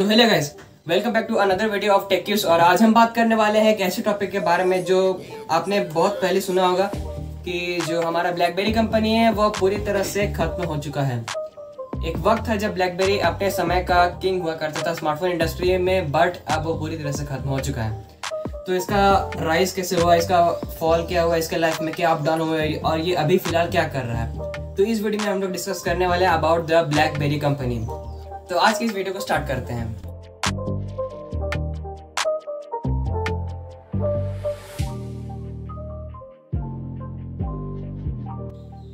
तो hello guys, welcome back to another video of tech news. और आज हम बात करने वाले हैं एक ऐसे टॉपिक के बारे में जो आपने बहुत पहले सुना होगा कि जो हमारा ब्लैकबेरी कंपनी है वो पूरी तरह से खत्म हो चुका है। एक वक्त था जब ब्लैकबेरी अपने समय का किंग हुआ करता था स्मार्टफोन इंडस्ट्री में, बट अब वो पूरी तरह से खत्म हो चुका है। तो इसका राइज कैसे हुआ, इसका फॉल क्या हुआ, इसके लाइफ में क्या अप डाउन हुआ और ये अभी फिलहाल क्या कर रहा है, तो इस वीडियो में हम लोग डिस्कस करने वाले हैं अबाउट द ब्लैकबेरी कंपनी। तो आज की इस वीडियो को स्टार्ट करते हैं।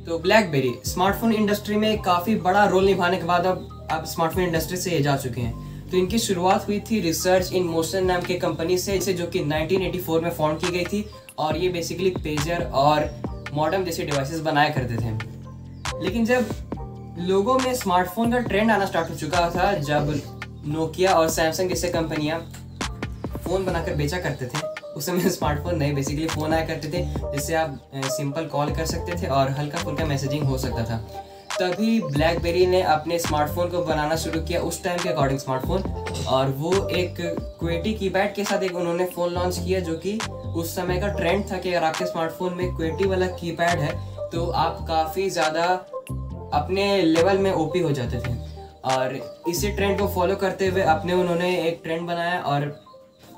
तो ब्लैकबेरी स्मार्टफोन इंडस्ट्री में काफी बड़ा रोल निभाने के बाद अब स्मार्टफोन इंडस्ट्री से ये जा चुके हैं। तो इनकी शुरुआत हुई थी रिसर्च इन मोशन नाम के कंपनी से, जो कि 1984 में फॉर्म की गई थी और ये बेसिकली पेजर और मॉडेम जैसे डिवाइसेस बनाया करते थे। लेकिन जब लोगों में स्मार्टफोन का ट्रेंड आना स्टार्ट हो चुका था, जब नोकिया और सैमसंग जैसे कंपनियां फ़ोन बनाकर बेचा करते थे, उस समय स्मार्टफोन नहीं बेसिकली फ़ोन आया करते थे जिससे आप सिंपल कॉल कर सकते थे और हल्का फुल्का मैसेजिंग हो सकता था। तभी ब्लैकबेरी ने अपने स्मार्टफोन को बनाना शुरू किया उस टाइम के अकॉर्डिंग स्मार्टफोन, और वो एक क्वेटी कीपैड के साथ एक उन्होंने फ़ोन लॉन्च किया जो कि उस समय का ट्रेंड था कि अगर आपके स्मार्टफोन में क्वेटी वाला कीपैड है तो आप काफ़ी ज़्यादा अपने लेवल में ओपी हो जाते थे। और इसी ट्रेंड को फॉलो करते हुए उन्होंने एक ट्रेंड बनाया और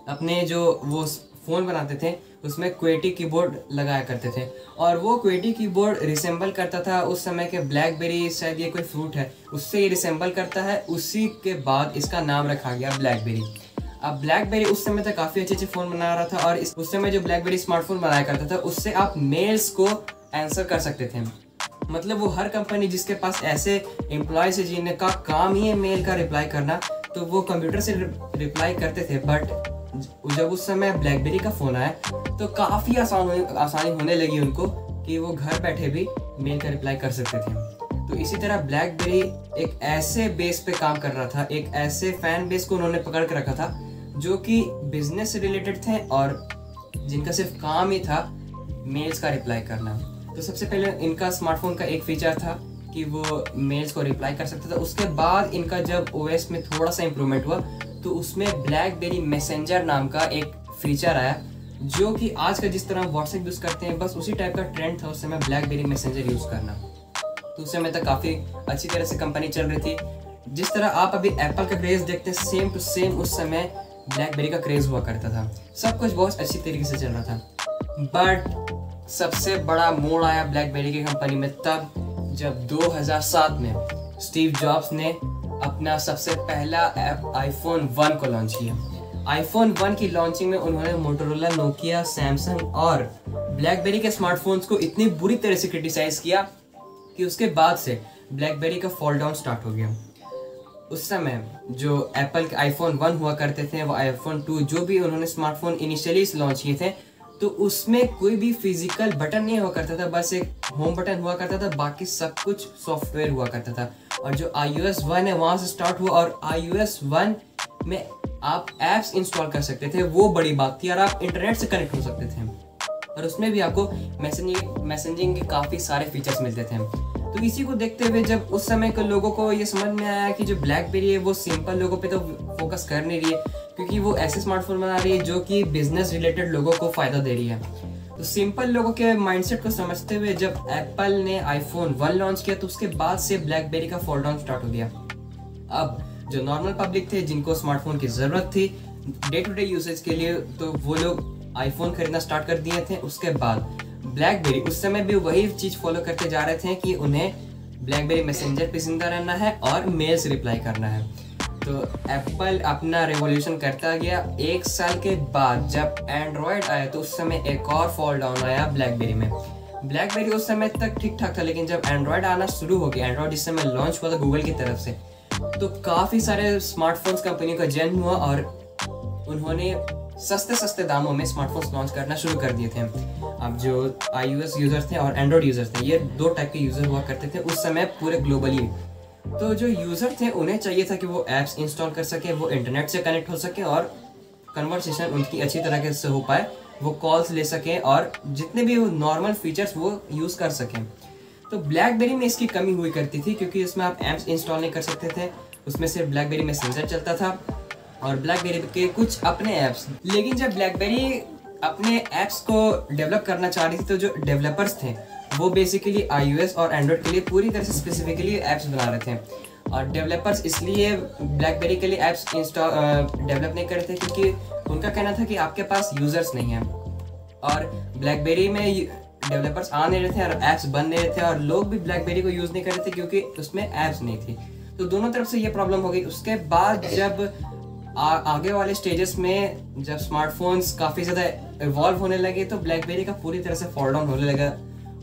अपने जो वो फ़ोन बनाते थे उसमें क्वेटी कीबोर्ड लगाया करते थे, और वो क्वेटी कीबोर्ड रिसेंबल करता था उस समय के ब्लैकबेरी, शायद ये कोई फ्रूट है उससे ये रिसेंबल करता है। उसी के बाद इसका नाम रखा गया ब्लैकबेरी। अब ब्लैकबेरी उस समय तक काफ़ी अच्छे फ़ोन बना रहा था और उस समय जो ब्लैकबेरी स्मार्टफोन बनाया करता था उससे आप मेल्स को आंसर कर सकते थे। मतलब वो हर कंपनी जिसके पास ऐसे एम्प्लॉयज़ है जिनका काम ही है मेल का रिप्लाई करना, तो वो कंप्यूटर से रिप्लाई करते थे। बट जब उस समय ब्लैकबेरी का फ़ोन आया तो काफ़ी आसानी होने लगी उनको कि वो घर बैठे भी मेल का रिप्लाई कर सकते थे। तो इसी तरह ब्लैकबेरी एक ऐसे बेस पे काम कर रहा था, एक ऐसे फैन बेस को उन्होंने पकड़ के रखा था जो कि बिजनेस से रिलेटेड थे और जिनका सिर्फ काम ही था मेल्स का रिप्लाई करना। तो सबसे पहले इनका स्मार्टफोन का एक फीचर था कि वो मेल्स को रिप्लाई कर सकता था। उसके बाद इनका जब ओएस में थोड़ा सा इम्प्रूवमेंट हुआ तो उसमें ब्लैकबेरी मैसेंजर नाम का एक फीचर आया जो कि आज का जिस तरह व्हाट्सएप यूज़ करते हैं बस उसी टाइप का ट्रेंड था उस समय ब्लैकबेरी मैसेंजर यूज़ करना। तो उस समय तक काफ़ी अच्छी तरह से कंपनी चल रही थी। जिस तरह आप अभी एप्पल का क्रेज़ देखते हैं सेम टू सेम उस समय ब्लैकबेरी का क्रेज़ हुआ करता था। सब कुछ बहुत अच्छी तरीके से चल रहा था। बट सबसे बड़ा मोड़ आया ब्लैकबेरी की कंपनी में तब जब 2007 में स्टीव जॉब्स ने अपना सबसे पहला ऐप आईफोन 1 को लॉन्च किया। आईफोन 1 की लॉन्चिंग में उन्होंने मोटोरोला, नोकिया, सैमसंग और ब्लैकबेरी के स्मार्टफोन्स को इतनी बुरी तरह से क्रिटिसाइज किया कि उसके बाद से ब्लैकबेरी का फॉल डाउन स्टार्ट हो गया। उस समय जो एप्पल के आईफोन 1 हुआ करते थे, वो आईफोन 2 जो भी उन्होंने स्मार्टफोन इनिशियली लॉन्च किए थे, तो उसमें कोई भी फिजिकल बटन नहीं हुआ करता था, बस एक होम बटन हुआ करता था, बाकी सब कुछ सॉफ्टवेयर हुआ करता था। और जो iOS 1 है वहाँ से स्टार्ट हुआ और iOS 1 में आप ऐप्स इंस्टॉल कर सकते थे, वो बड़ी बात थी, और आप इंटरनेट से कनेक्ट हो सकते थे और उसमें भी आपको मैसेजिंग के काफ़ी सारे फीचर्स मिलते थे। तो इसी को देखते हुए जब उस समय के लोगों को ये समझ में आया कि जो ब्लैकबेरी है वो सिंपल लोगों पे तो फोकस कर नहीं रही है, क्योंकि वो ऐसे स्मार्टफोन बना रही है जो कि बिजनेस रिलेटेड लोगों को फ़ायदा दे रही है। तो सिंपल लोगों के माइंडसेट को समझते हुए जब एप्पल ने आईफोन 1 लॉन्च किया तो उसके बाद से ब्लैकबेरी का फॉल डाउन स्टार्ट हो गया। अब जो नॉर्मल पब्लिक थे जिनको स्मार्टफोन की ज़रूरत थी डे टू डे यूसेज के लिए, तो वो लोग आईफोन खरीदना स्टार्ट कर दिए थे। उसके बाद ब्लैकबेरी उस समय भी वही चीज़ फॉलो करते जा रहे थे कि उन्हें ब्लैकबेरी मैसेंजर पे जिंदा रहना है और मेल्स रिप्लाई करना है। तो एप्पल अपना रेवोल्यूशन करता गया। एक साल के बाद जब एंड्रॉयड आया तो उस समय एक और फॉल डाउन आया ब्लैकबेरी में। ब्लैकबेरी उस समय तक ठीक ठाक था, लेकिन जब एंड्रॉयड आना शुरू हो गया, एंड्रॉयड इस समय लॉन्च हुआ था गूगल की तरफ से, तो काफ़ी सारे स्मार्टफोन्स कंपनी का जन्म हुआ और उन्होंने सस्ते दामों में स्मार्टफोन्स लॉन्च करना शुरू कर दिए थे। अब जो iOS यूज़र थे और एंड्रॉयड यूज़र थे, ये दो टाइप के यूज़र हुआ करते थे उस समय पूरे ग्लोबली। तो जो यूज़र थे उन्हें चाहिए था कि वो ऐप्स इंस्टॉल कर सके, वो इंटरनेट से कनेक्ट हो सके और कन्वर्सेशन उनकी अच्छी तरीके से हो पाए, वो कॉल्स ले सकें और जितने भी नॉर्मल फीचर्स वो यूज़ कर सकें। तो ब्लैकबेरी में इसकी कमी हुई करती थी क्योंकि उसमें आप ऐप्स इंस्टॉल नहीं कर सकते थे, उसमें सिर्फ ब्लैकबेरी मैसेंजर चलता था और ब्लैकबेरी के कुछ अपने ऐप्स। लेकिन जब ब्लैकबेरी अपने ऐप्स को डेवलप करना चाह रही थी तो जो डेवलपर्स थे वो बेसिकली iOS और एंड्रॉयड के लिए पूरी तरह से स्पेसिफिकली ऐप्स बना रहे थे। और डेवलपर्स इसलिए ब्लैकबेरी के लिए ऐप्स डेवलप नहीं कर रहे थे क्योंकि उनका कहना था कि आपके पास यूज़र्स नहीं हैं, और ब्लैकबेरी में डेवलपर्स आ नहीं रहे थे और ऐप्स बन नहीं रहे थे, और लोग भी ब्लैकबेरी को यूज़ नहीं कर रहे थे क्योंकि उसमें ऐप्स नहीं थी। तो दोनों तरफ से ये प्रॉब्लम हो गई। उसके बाद जब आगे वाले स्टेजेस में जब स्मार्टफोन्स काफ़ी ज़्यादा इवॉल्व होने लगे तो ब्लैकबेरी का पूरी तरह से फॉल डाउन होने लगा।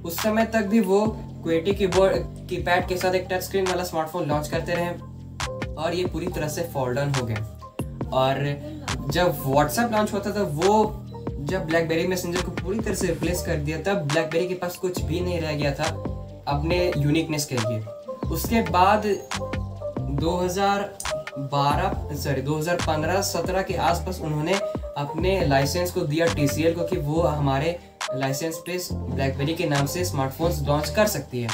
उस समय तक भी वो क्वेटी कीपैड के साथ एक टच स्क्रीन वाला स्मार्टफोन लॉन्च करते रहे और ये पूरी तरह से फॉल डाउन हो गया। और जब व्हाट्सएप लॉन्च होता था वो जब ब्लैकबेरी मैसेंजर को पूरी तरह से रिप्लेस कर दिया तब ब्लैकबेरी के पास कुछ भी नहीं रह गया था अपने यूनिकनेस के लिए। उसके बाद 2015-17 के आसपास उन्होंने अपने लाइसेंस को दिया TCL को कि वो हमारे लाइसेंस पे ब्लैकबेरी के नाम से स्मार्टफोन्स लॉन्च कर सकती है।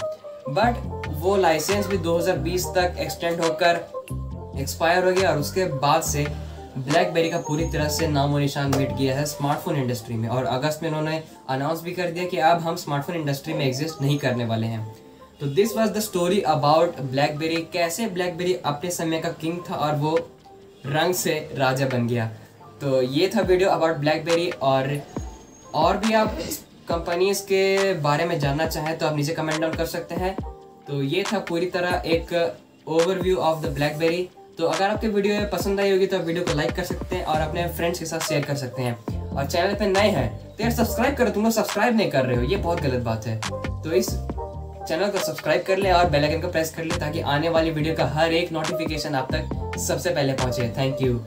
बट वो लाइसेंस भी 2020 तक एक्सटेंड होकर एक्सपायर हो गया और उसके बाद से ब्लैकबेरी का पूरी तरह से नामो निशान मिट गया है स्मार्टफोन इंडस्ट्री में। और अगस्त में उन्होंने अनाउंस भी कर दिया कि अब हम स्मार्टफोन इंडस्ट्री में एग्जिस्ट नहीं करने वाले हैं। तो this was the story about blackberry, कैसे ब्लैकबेरी अपने समय का किंग था और वो रंग से राजा बन गया। तो ये था वीडियो अबाउट ब्लैकबेरी। और भी आप कंपनीज के बारे में जानना चाहें तो आप नीचे कमेंट डाउन कर सकते हैं। तो ये था पूरी तरह एक ओवरव्यू ऑफ द ब्लैकबेरी। तो अगर आपके वीडियो पसंद आई होगी तो आप वीडियो को लाइक कर सकते हैं और अपने फ्रेंड्स के साथ शेयर कर सकते हैं। और चैनल पे नए हैं तो यार सब्सक्राइब करो, तुम लोग सब्सक्राइब नहीं कर रहे हो, ये बहुत गलत बात है। तो इस चैनल को सब्सक्राइब कर ले और बेल आइकन को प्रेस कर ले ताकि आने वाली वीडियो का हर एक नोटिफिकेशन आप तक सबसे पहले पहुंचे। Thank you.